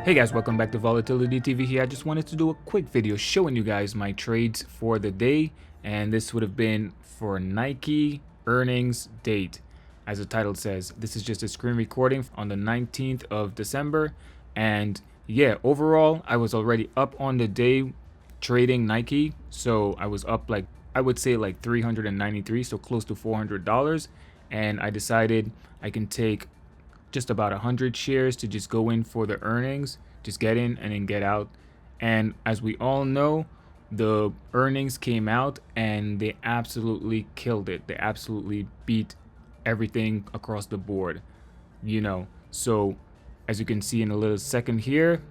Hey guys, welcome back to VolatilityTV here. I just wanted to do a quick video showing you guys my trades for the day, and this would have been for Nike earnings date. As the title says, this is just a screen recording on the 19th of December, and yeah, overall I was already up on the day trading Nike, so I was up like, I would say like 393, so close to $400, and I decided I can take just about 100 shares to just go in for the earnings, just get in and then get out. And as we all know, the earnings came out and they absolutely killed it. They absolutely beat everything across the board, you know. So as you can see in a little second here,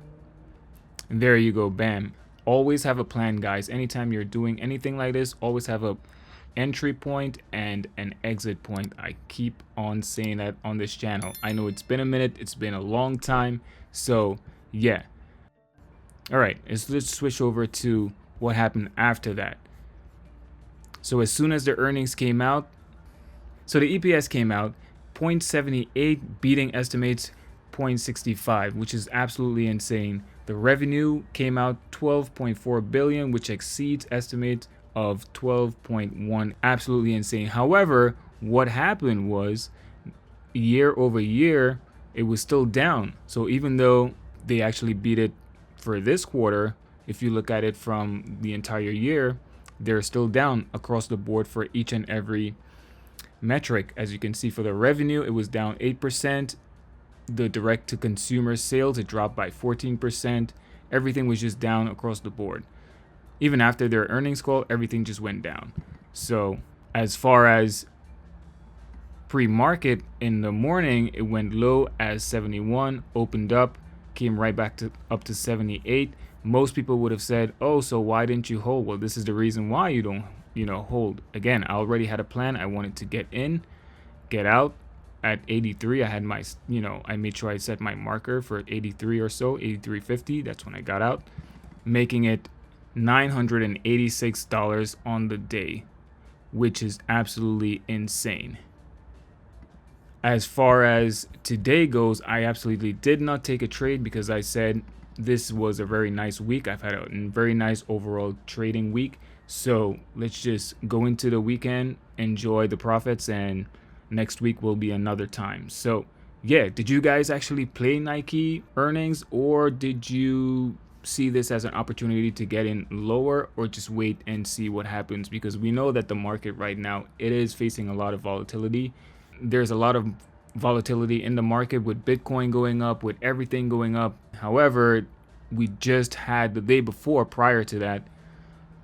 and there you go, bam. Always have a plan, guys. Anytime you're doing anything like this, always have a entry point and an exit point. I keep on saying that on this channel. I know it's been a minute, it's been a long time, so yeah. All right, let's switch over to what happened after that. So as soon as the earnings came out, so the EPS came out 0.78, beating estimates 0.65, which is absolutely insane. The revenue came out 12.4 billion, which exceeds estimates of 12.1. Absolutely insane. However, what happened was year over year it was still down. So even though they actually beat it for this quarter, if you look at it from the entire year, they're still down across the board for each and every metric. As you can see, for the revenue, it was down 8%. The direct to consumer sales, it dropped by 14%. Everything was just down across the board. Even after their earnings call, everything just went down. So as far as pre-market, in the morning it went low as 71, opened up, came right back to up to 78. Most people would have said, oh, so why didn't you hold? Well, this is the reason why you don't, hold. Again, I already had a plan. I wanted to get in, get out at 83. I had my, I made sure I set my marker for 83 or so, 83.50. That's when I got out, making it $986 on the day, which is absolutely insane. As far as today goes, I absolutely did not take a trade because I said this was a very nice week. I've had a very nice overall trading week. So let's just go into the weekend, enjoy the profits, and next week will be another time. So yeah, did you guys actually play Nike earnings, or did you see this as an opportunity to get in lower, or just wait and see what happens? Because we know that the market right now, it is facing a lot of volatility. There's a lot of volatility in the market with Bitcoin going up, with everything going up. However, we just had the day before, prior to that,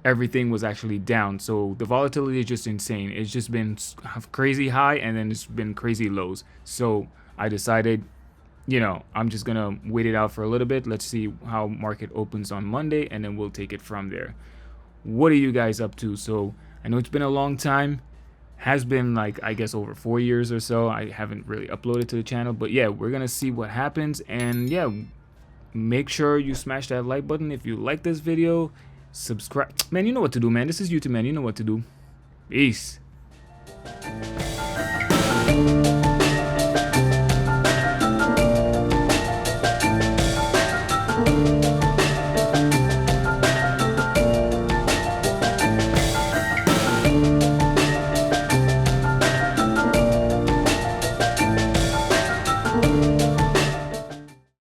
everything was actually down. So the volatility is just insane. It's just been crazy high and then it's been crazy lows. So I decided, I'm just gonna wait it out for a little bit. Let's see how market opens on Monday, and then we'll take it from there. What are you guys up to? So I know it's been a long time, has been like, I guess, over 4 years or so. I haven't really uploaded to the channel, but yeah, we're gonna see what happens. And yeah, make sure you smash that like button if you like this video. Subscribe, man. You know what to do, man. This is YouTube, man. You know what to do. Peace.